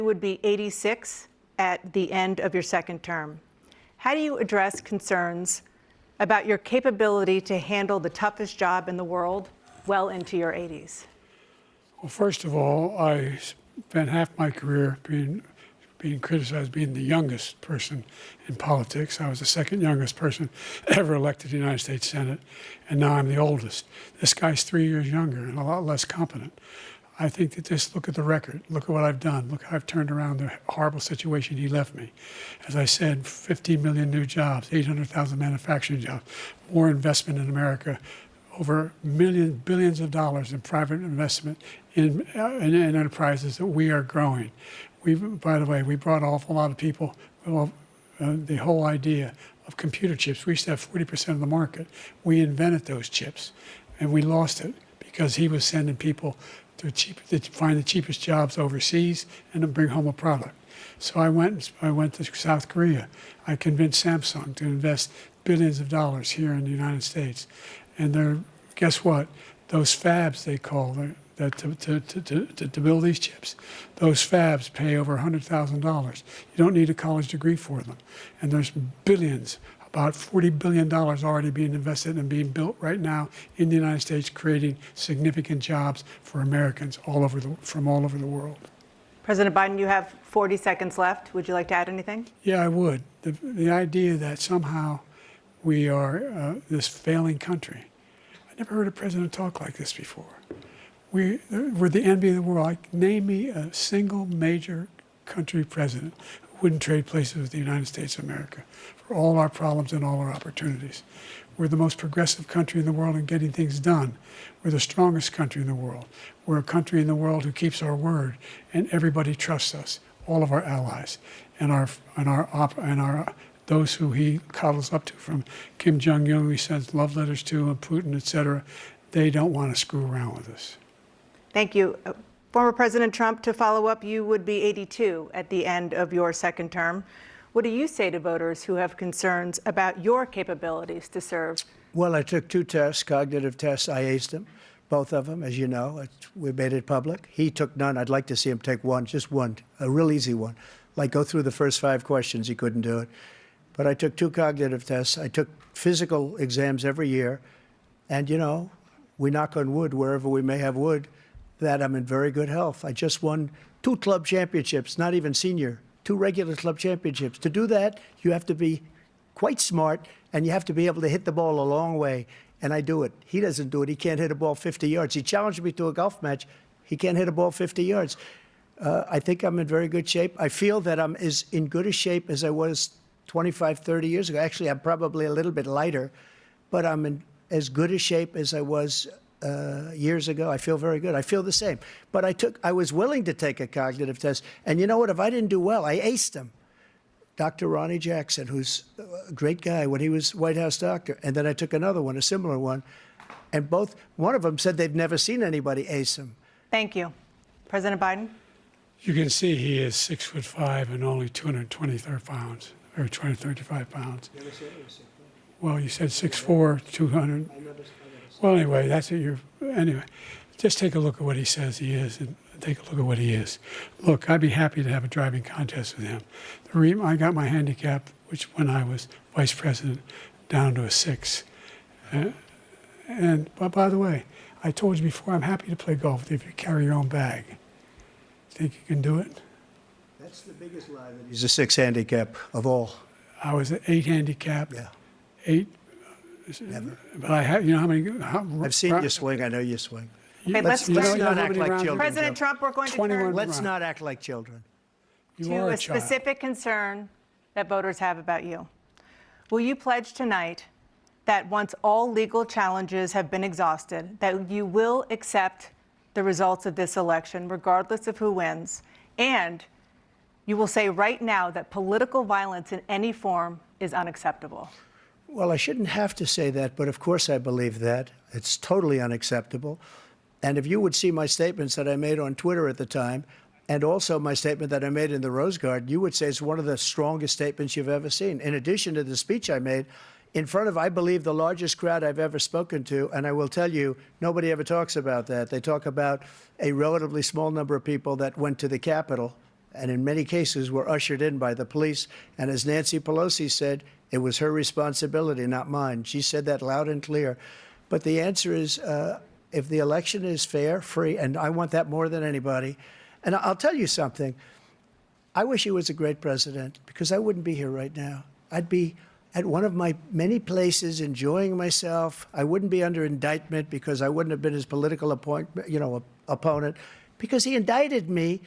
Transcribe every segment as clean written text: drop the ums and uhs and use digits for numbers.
You would be 86 at the end of your second term. How do you address concerns about your capability to handle the toughest job in the world well into your 80s? Well, first of all, I spent half my career being criticized being the youngest person in politics. I was the second youngest person ever elected to the United States Senate, and now I'm the oldest. This guy's 3 years younger and a lot less competent. I think that just look at the record. Look at what I've done. Look how I've turned around the horrible situation he left me. As I said, 15 million new jobs, 800,000 manufacturing jobs, more investment in America, over billions of dollars in private investment in enterprises that we are growing. By the way, we brought an awful lot of people, the whole idea of computer chips. We used to have 40% of the market. We invented those chips, and we lost it because he was sending people to find the cheapest jobs overseas and to bring home a product. So I went to South Korea. I convinced Samsung to invest billions of dollars here in the United States. And guess what? Those fabs, they call to build these chips, those fabs pay over $100,000. You don't need a college degree for them. And there's billions, about $40 billion already being invested and being built right now in the United States, creating significant jobs for Americans from all over the world. President Biden, you have 40 seconds left. Would you like to add anything? Yeah, I would. The idea that somehow we are this failing country. I never heard a president talk like this before. We're the envy of the world. Name me a single major country president who wouldn't trade places with the United States of America for all our problems and all our opportunities. We're the most progressive country in the world in getting things done. We're the strongest country in the world. We're a country in the world who keeps our word, and everybody trusts us, all of our allies, and those who he coddles up to, from Kim Jong-un, he sends love letters to, and Putin, et cetera. They don't want to screw around with us. Thank you. Former President Trump, to follow up, you would be 82 at the end of your second term. What do you say to voters who have concerns about your capabilities to serve? Well, I took 2 tests, cognitive tests. I aced them, both of them, as you know. We made it public. He took none. I'd like to see him take one, just one, a real easy one. Like go through the first 5 questions. He couldn't do it. But I took 2 cognitive tests. I took physical exams every year. And, you know, we knock on wood wherever we may have wood, that I'm in very good health. I just won 2 club championships, not even senior, 2 regular club championships. To do that, you have to be quite smart, and you have to be able to hit the ball a long way. And I do it. He doesn't do it. He can't hit a ball 50 yards. He challenged me to a golf match. He can't hit a ball 50 yards. I think I'm in very good shape. I feel that I'm as in good a shape as I was 25, 30 years ago. Actually, I'm probably a little bit lighter, but I'm in as good a shape as I was years ago. I feel very good. I feel the same. But I was willing to take a cognitive test. And you know what? If I didn't do well, I aced them. Dr. Ronnie Jackson, who's a great guy when he was White House doctor. And then I took another one, a similar one. And one of them said they've never seen anybody ace him. Thank you. President Biden? You can see he is 6'5" and only 223 pounds, or 235 pounds. Well, you said 6'4", 200. Well, anyway, that's it. Anyway, just take a look at what he says he is, and take a look at what he is. Look, I'd be happy to have a driving contest with him. I got my handicap, which when I was vice president, down to a 6. But by the way, I told you before, I'm happy to play golf with you if you carry your own bag. Think you can do it? That's the biggest lie. That he's a 6 handicap of all. I was an 8 handicap. Yeah. 8. Never. But I have, you know how many? I've seen you swing. I know you swing. Okay, let's not act like children. President Trump, we're going to turn Let's not act like children. to a specific concern that voters have about you. Will you pledge tonight that once all legal challenges have been exhausted, that you will accept the results of this election, regardless of who wins, and you will say right now that political violence in any form is unacceptable? Well, I shouldn't have to say that, but of course I believe that. It's totally unacceptable. And if you would see my statements that I made on Twitter at the time, and also my statement that I made in the Rose Garden, you would say it's one of the strongest statements you've ever seen. In addition to the speech I made in front of, I believe, the largest crowd I've ever spoken to, and I will tell you, nobody ever talks about that. They talk about a relatively small number of people that went to the Capitol, and in many cases were ushered in by the police. And as Nancy Pelosi said, it was her responsibility, not mine. She said that loud and clear. But the answer is, if the election is fair, free, and I want that more than anybody. And I'll tell you something. I wish he was a great president, because I wouldn't be here right now. I'd be at one of my many places enjoying myself. I wouldn't be under indictment because I wouldn't have been his political opponent, because he indicted me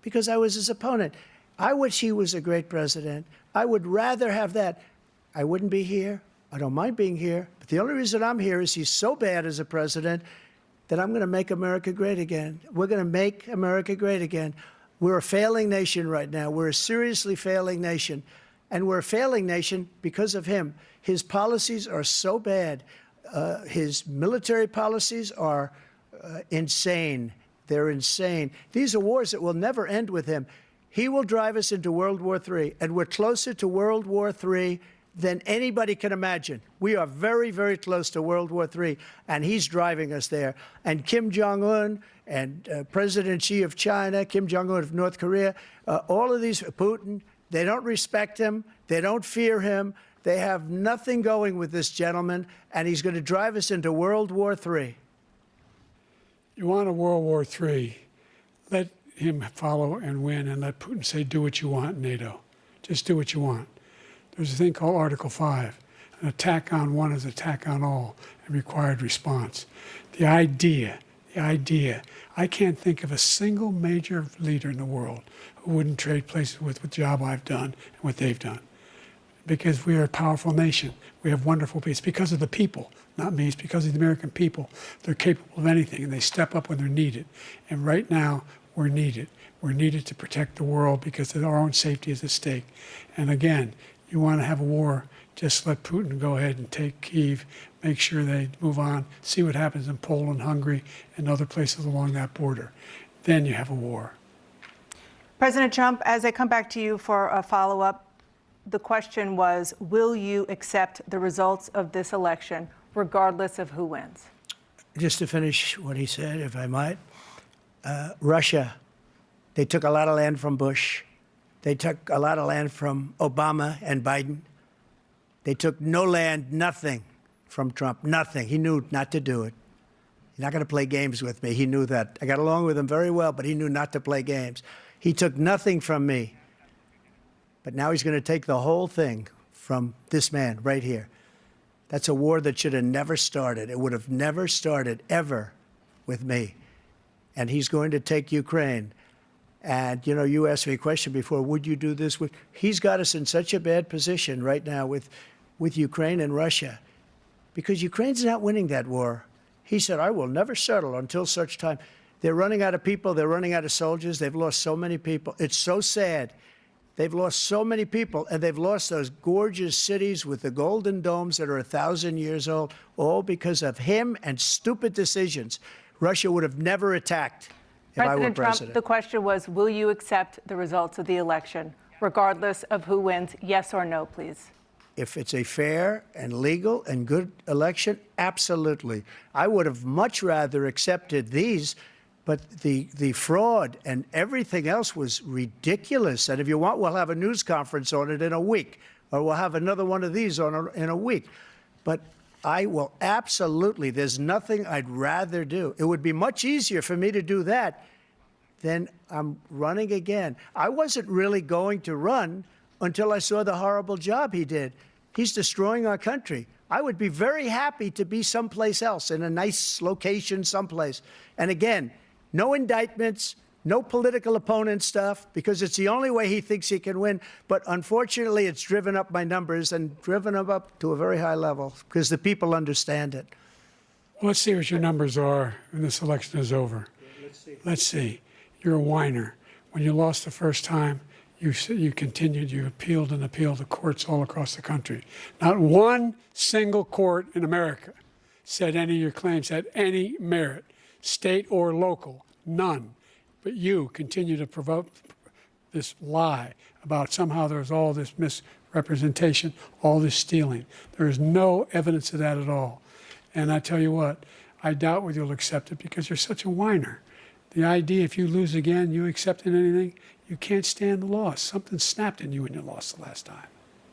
because I was his opponent. I wish he was a great president. I would rather have that. I wouldn't be here. I don't mind being here. But the only reason I'm here is he's so bad as a president that I'm going to make America great again. We're going to make America great again. We're a failing nation right now. We're a seriously failing nation. And we're a failing nation because of him. His policies are so bad. His military policies are insane. They're insane. These are wars that will never end with him. He will drive us into World War III, and we're closer to World War III than anybody can imagine. We are very, very close to World War III, and he's driving us there. And Kim Jong-un and President Xi of China, Kim Jong-un of North Korea, all of these, Putin, they don't respect him. They don't fear him. They have nothing going with this gentleman, and he's going to drive us into World War III. You want a World War III, let him follow and win, and let Putin say, do what you want, NATO. Just do what you want. There's a thing called Article 5. An attack on one is an attack on all, and required response. The idea, I can't think of a single major leader in the world who wouldn't trade places with the job I've done and what they've done. Because we are a powerful nation. We have wonderful people. It's because of the people, not me. It's because of the American people. They're capable of anything, and they step up when they're needed. And right now, we're needed. We're needed to protect the world because our own safety is at stake. And again, you want to have a war, just let Putin go ahead and take Kyiv, make sure they move on, see what happens in Poland, Hungary, and other places along that border. Then you have a war. President Trump, as I come back to you for a follow-up, the question was, will you accept the results of this election, regardless of who wins? Just to finish what he said, if I might, Russia, they took a lot of land from Bush. They took a lot of land from Obama and Biden. They took no land, nothing from Trump, nothing. He knew not to do it. He's not going to play games with me. He knew that. I got along with him very well, but he knew not to play games. He took nothing from me. But now he's going to take the whole thing from this man right here. That's a war that should have never started. It would have never started, ever, with me. And he's going to take Ukraine. And, you know, you asked me a question before, would you do this? He's got us in such a bad position right now with Ukraine and Russia, because Ukraine's not winning that war. He said, I will never settle until such time. They're running out of people. They're running out of soldiers. They've lost so many people. It's so sad. They've lost so many people, and they've lost those gorgeous cities with the golden domes that are 1,000 years old, all because of him and stupid decisions. Russia would have never attacked if I were President Trump, president. the question was, will you accept the results of the election, regardless of who wins? Yes or no, please. If it's a fair and legal and good election, absolutely. I would have much rather accepted these, but the fraud and everything else was ridiculous. And if you want, we'll have a news conference on it in a week, or we'll have another one of these in a week. But I will absolutely, there's nothing I'd rather do. It would be much easier for me to do that than I'm running again. I wasn't really going to run until I saw the horrible job he did. He's destroying our country. I would be very happy to be someplace else, in a nice location someplace. And again, no indictments, no political opponent stuff, because it's the only way he thinks he can win. But unfortunately, it's driven up my numbers and driven them up to a very high level because the people understand it. Well, let's see what your numbers are when this election is over. Let's see. You're a whiner. When you lost the first time, you continued, you appealed and appealed to courts all across the country. Not one single court in America said any of your claims had any merit, state or local, none. But you continue to provoke this lie about somehow there's all this misrepresentation, all this stealing. There is no evidence of that at all. And I tell you what, I doubt whether you'll accept it because you're such a whiner. The idea if you lose again, you accepting anything, you can't stand the loss. Something snapped in you when you lost the last time.